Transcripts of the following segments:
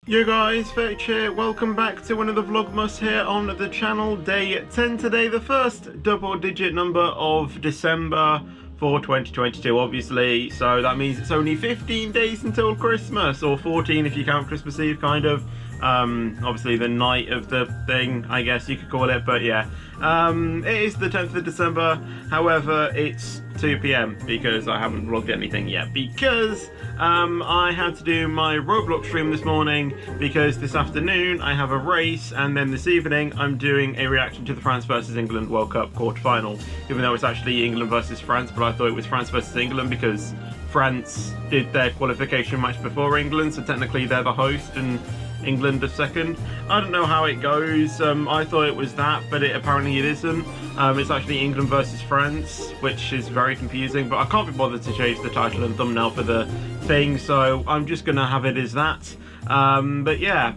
Yo guys, Fetchy, welcome back to another Vlogmas here on the channel. Day 10 today, the first double-digit number of December for 2022, obviously. So that means it's only 15 days until Christmas, or 14 if you count Christmas Eve, kind of. Obviously the night of the thing, I guess you could call it, but yeah. It is the 10th of December, however, it's 2 PM because I haven't vlogged anything yet, because I had to do my Roblox stream this morning because this afternoon I have a race, and then this evening I'm doing a reaction to the France versus England World Cup quarter-final, even though it's actually England versus France, but I thought it was France versus England because France did their qualification match before England, so technically they're the host and England are second. I don't know how it goes. I thought it was that, but apparently it isn't. It's actually England versus France, which is very confusing, but I can't be bothered to change the title and thumbnail for the thing, so I'm just gonna have it as that. But yeah,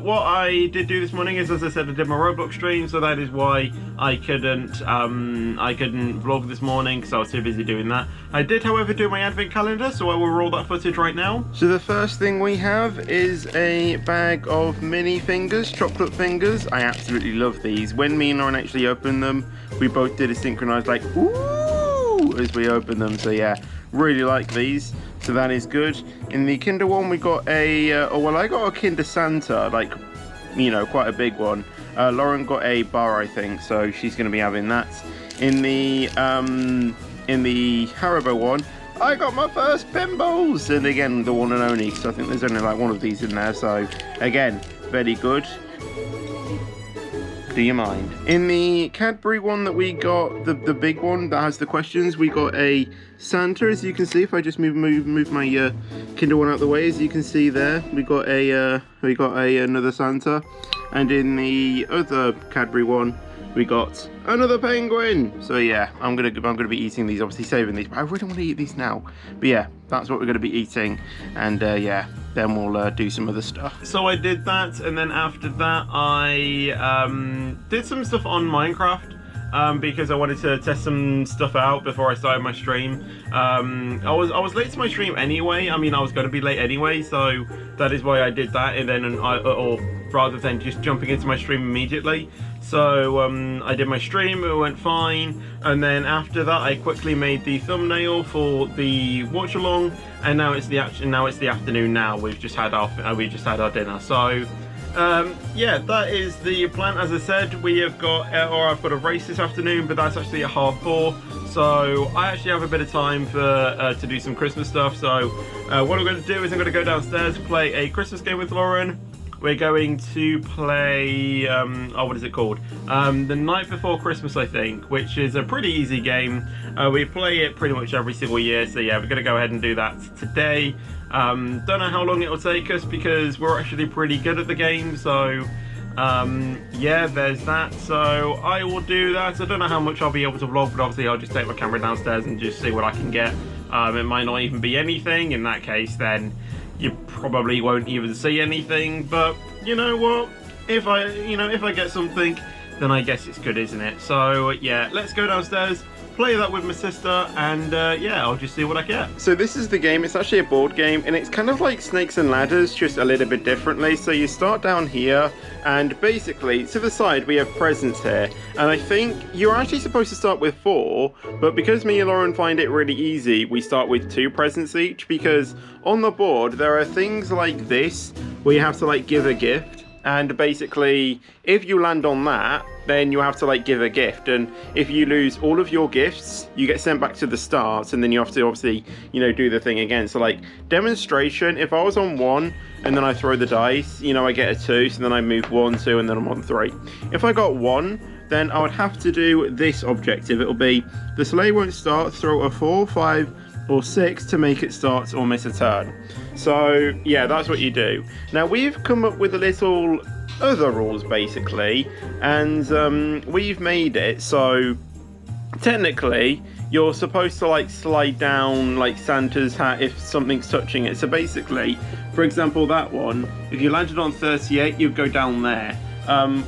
what I did do this morning is, as I said, I did my Roblox stream, so that is why I couldn't vlog this morning because I was too busy doing that. I did, however, do my advent calendar, so I will roll that footage right now. So the first thing we have is a bag of mini fingers, chocolate fingers. I absolutely love these. When me and Lauren actually opened them, we both did a synchronized like ooh as we opened them. So yeah, really like these. So that is good. In the Kinder one, we got a, I got a Kinder Santa, like, you know, quite a big one. Lauren got a bar, I think, so she's going to be having that. In the Haribo one, I got my first pinballs, and again, the one and only, because I think there's only like one of these in there, so again, very good. Do you mind? In the Cadbury one that we got, the big one that has the questions, we got a Santa, as you can see. If I just move my Kinder one out of the way, as you can see there, we got another Santa. And in the other Cadbury one, we got another penguin. So yeah, I'm gonna be eating these, obviously saving these, but I really want to eat these now. But yeah, that's what we're gonna be eating, and yeah, then we'll do some other stuff. So I did that, and then after that I did some stuff on Minecraft. Because I wanted to test some stuff out before I started my stream. I was late to my stream anyway. I mean, I was going to be late anyway, so that is why I did that. And then, or rather than just jumping into my stream immediately. So I did my stream, it went fine, and then after that I quickly made the thumbnail for the watch along, and now it's the afternoon. Now we've just had our dinner. So. Yeah, that is the plan. As I said, we have got, I've got a race this afternoon, but that's actually at 4:30. So I actually have a bit of time for to do some Christmas stuff. So what I'm going to do is I'm going to go downstairs, play a Christmas game with Lauren. We're going to play, what is it called? The Night Before Christmas, I think, which is a pretty easy game. We play it pretty much every single year, so yeah, we're going to go ahead and do that today. Don't know how long it will take us because we're actually pretty good at the game, so yeah, there's that. So I will do that. I don't know how much I'll be able to vlog, but obviously I'll just take my camera downstairs and just see what I can get. It might not even be anything. In that case, then you probably won't even see anything, but you know what, if I get something, then I guess it's good, isn't it? So yeah, let's go downstairs, play that with my sister, and yeah, I'll just see what I get. So this is the game. It's actually a board game, and it's kind of like Snakes and Ladders, just a little bit differently. So you start down here, and basically to the side we have presents here, and I think you're actually supposed to start with 4, but because me and Lauren find it really easy, we start with 2 presents each, because on the board there are things like this where you have to like give a gift, and basically if you land on that, then you have to like give a gift, and if you lose all of your gifts, you get sent back to the start, and then you have to obviously, you know, do the thing again. So like demonstration, if I was on 1 and then I throw the dice, you know, I get a 2, so then I move 1, 2, and then I'm on 3. If I got 1, then I would have to do this objective. It'll be the sleigh won't start, throw a 4, 5, or 6 to make it start or miss a turn. So yeah, that's what you do. Now we've come up with a little other rules basically, and we've made it so technically you're supposed to like slide down like Santa's hat if something's touching it. So basically, for example, that one, if you landed on 38, you'd go down there.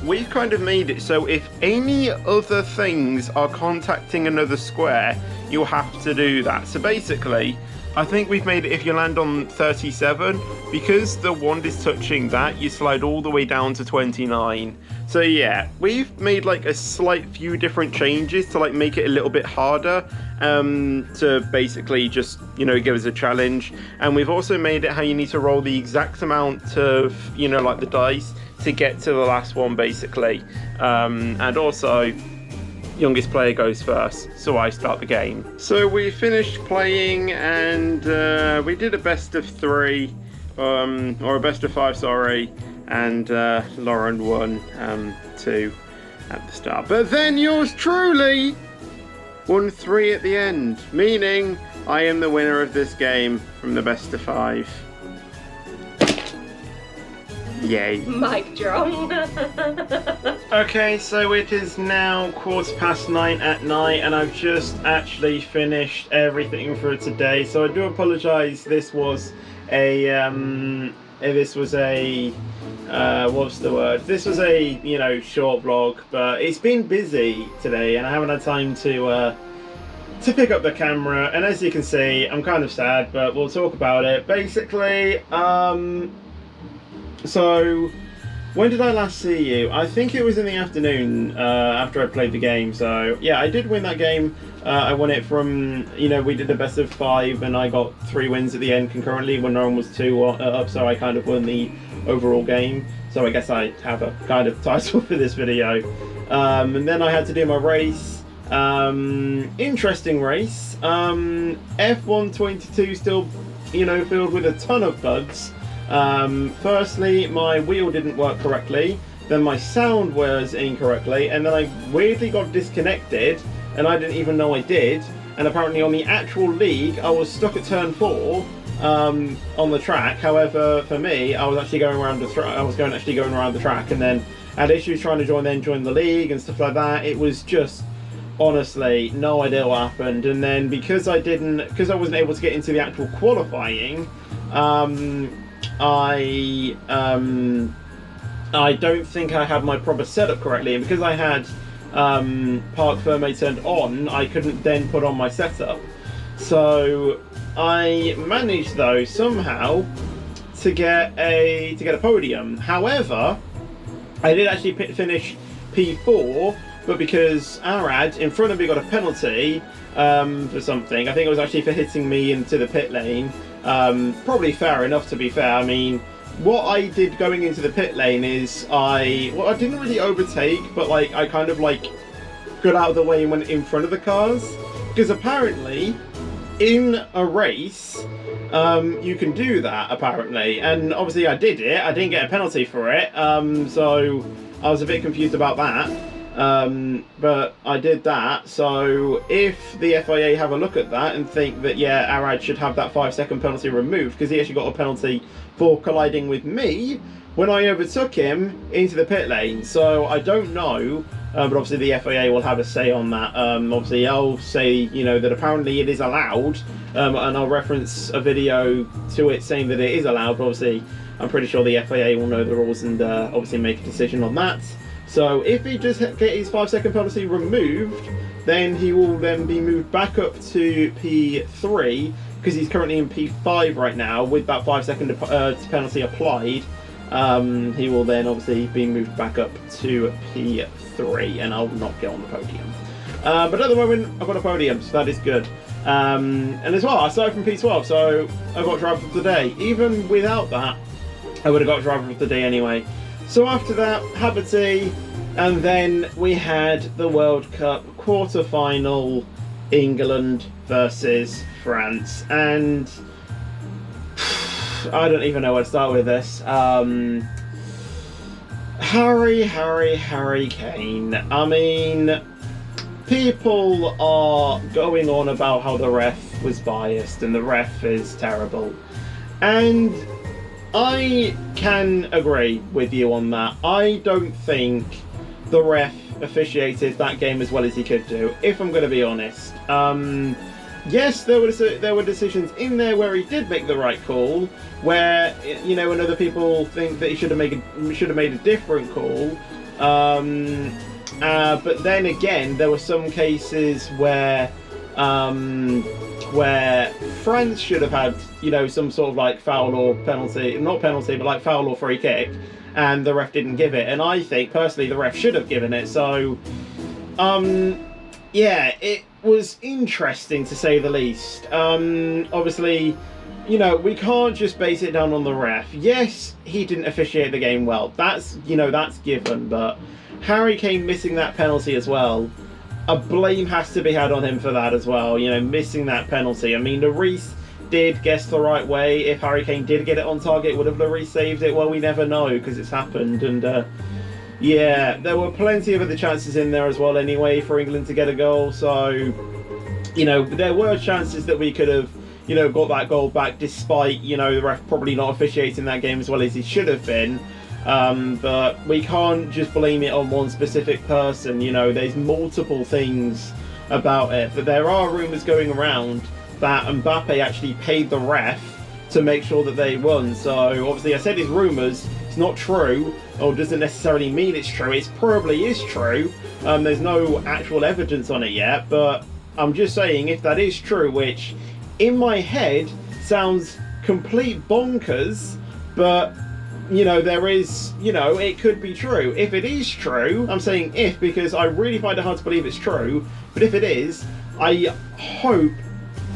We've kind of made it so if any other things are contacting another square, you'll have to do that. So basically, I think we've made it if you land on 37, because the wand is touching that, you slide all the way down to 29. So yeah, we've made like a slight few different changes to like make it a little bit harder, to basically just, you know, give us a challenge. And we've also made it how you need to roll the exact amount of, you know, like the dice to get to the last one basically. And also, youngest player goes first, so I start the game. So we finished playing, and we did a best of 3, or a best of 5, sorry, and Lauren won 2 at the start. But then yours truly won 3 at the end, meaning I am the winner of this game from the best of 5. Yay. Mic drop. Okay, so it is now 9:15 at night, and I've just actually finished everything for today. So I do apologise. This was a what's the word? This was a, you know, short vlog, but it's been busy today, and I haven't had time to pick up the camera. And as you can see, I'm kind of sad, but we'll talk about it. Basically, so, when did I last see you? I think it was in the afternoon after I played the game. So, yeah, I did win that game. I won it from, you know, we did the best of 5 and I got 3 wins at the end concurrently when no one was 2 up. So I kind of won the overall game. So I guess I have a kind of title for this video. And then I had to do my race. Interesting race. F122 still, you know, filled with a ton of bugs. Firstly, my wheel didn't work correctly, then my sound was incorrectly, and then I weirdly got disconnected, and I didn't even know I did, and apparently on the actual league, I was stuck at turn 4, on the track. However, for me, I was actually going around the track, and then I had issues trying to join the league and stuff like that. It was just, honestly, no idea what happened. And then because I wasn't able to get into the actual qualifying, I don't think I had my proper setup correctly, and because I had Park Ferme turned on, I couldn't then put on my setup. So I managed though somehow to get a podium. However, I did actually finish P4, but because Arad in front of me got a penalty for something. I think it was actually for hitting me into the pit lane. Probably fair enough, to be fair. I mean, what I did going into the pit lane is I didn't really overtake, but like I kind of like got out of the way and went in front of the cars, because apparently in a race you can do that apparently, and obviously I did it. I didn't get a penalty for it, so I was a bit confused about that. But I did that. So if the FIA have a look at that and think that, yeah, Arad should have that 5-second penalty removed, because he actually got a penalty for colliding with me when I overtook him into the pit lane. So I don't know, but obviously the FIA will have a say on that. Obviously I'll say, you know, that apparently it is allowed, and I'll reference a video to it saying that it is allowed, but obviously I'm pretty sure the FIA will know the rules and obviously make a decision on that. So if he does get his 5-second penalty removed, then he will then be moved back up to P3, because he's currently in P5 right now with that 5-second penalty applied. He will then obviously be moved back up to P3, and I'll not get on the podium. But at the moment, I've got a podium, so that is good. And as well, I started from P12, so I got driver of the day. Even without that, I would have got driver of the day anyway. So after that, had the tea, and then we had the World Cup quarter-final, England versus France, and I don't even know where to start with this. Harry Kane. I mean, people are going on about how the ref was biased and the ref is terrible. And I can agree with you on that. I don't think the ref officiated that game as well as he could do, if I'm going to be honest. Yes, there were decisions in there where he did make the right call, where, you know, and other people think that he should have made a different call. But then again, there were some cases where France should have had, you know, some sort of like foul or penalty, not penalty, but like foul or free kick, and the ref didn't give it. And I think personally the ref should have given it. So, yeah, it was interesting to say the least. Obviously, you know, we can't just base it down on the ref. Yes, he didn't officiate the game well. That's, you know, that's given. But Harry Kane missing that penalty as well, a blame has to be had on him for that as well. You know, missing that penalty. I mean, Lloris did guess the right way. If Harry Kane did get it on target, would have Lloris saved it? Well, we never know because it's happened. And yeah, there were plenty of other chances in there as well anyway for England to get a goal. So, you know, there were chances that we could have, you know, got that goal back despite, you know, the ref probably not officiating that game as well as he should have been. But we can't just blame it on one specific person. You know, there's multiple things about it. But there are rumours going around that Mbappe actually paid the ref to make sure that they won. So obviously I said it's rumours, it's not true, or doesn't necessarily mean it's true. It probably is true. There's no actual evidence on it yet, but I'm just saying if that is true, which in my head sounds complete bonkers, but you know, there is, you know, it could be true. If it is true, I'm saying if because I really find it hard to believe it's true, but if it is, I hope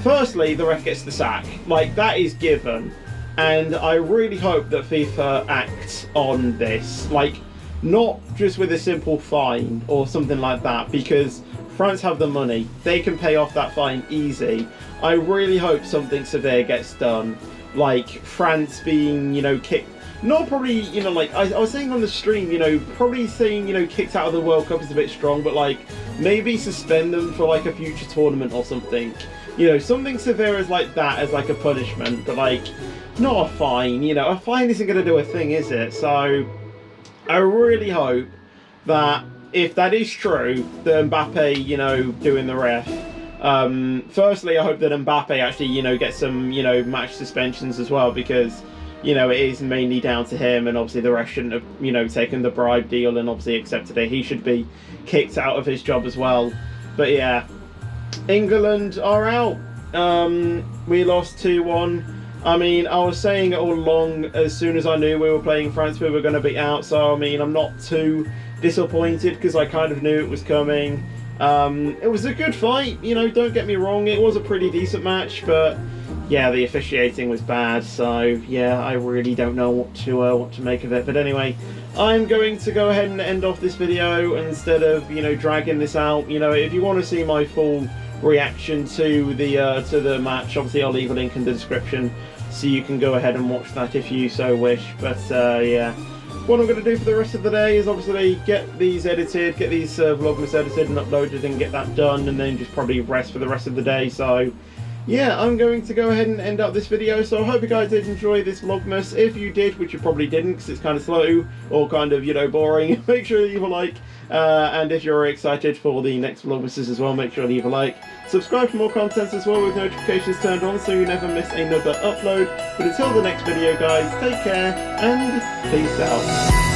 firstly the ref gets the sack. Like, that is given, and I really hope that FIFA acts on this, like not just with a simple fine or something like that, because France have the money, they can pay off that fine easy. I really hope something severe gets done, like France being, you know, kicked, not probably, you know, like I was saying on the stream, you know, probably saying, you know, kicked out of the World Cup is a bit strong, but like maybe suspend them for like a future tournament or something, you know, something severe as like that as like a punishment, but like not a fine. You know, a fine isn't going to do a thing, is it? So I really hope that if that is true, that Mbappe, you know, doing the ref, firstly I hope that Mbappe actually, you know, gets some, you know, match suspensions as well, because, you know, it is mainly down to him, and obviously the ref shouldn't have, you know, taken the bribe deal and obviously accepted it. He should be kicked out of his job as well. But yeah, England are out. We lost 2-1. I mean, I was saying it all along, as soon as I knew we were playing France, we were going to be out. So, I mean, I'm not too disappointed because I kind of knew it was coming. It was a good fight, you know, don't get me wrong. It was a pretty decent match, but yeah, the officiating was bad. So, yeah, I really don't know what to make of it. But anyway, I'm going to go ahead and end off this video instead of, you know, dragging this out. You know, if you want to see my full reaction to the match, obviously I'll leave a link in the description so you can go ahead and watch that if you so wish. But yeah, what I'm going to do for the rest of the day is obviously get these edited, get these Vlogmas edited and uploaded and get that done, and then just probably rest for the rest of the day. So yeah, I'm going to go ahead and end up this video. So I hope you guys did enjoy this Vlogmas. If you did, which you probably didn't because it's kind of slow or kind of, you know, boring, make sure you leave a like. And if you're excited for the next Vlogmases as well, make sure to leave a like. Subscribe for more content as well with notifications turned on so you never miss another upload. But until the next video, guys, take care and peace out.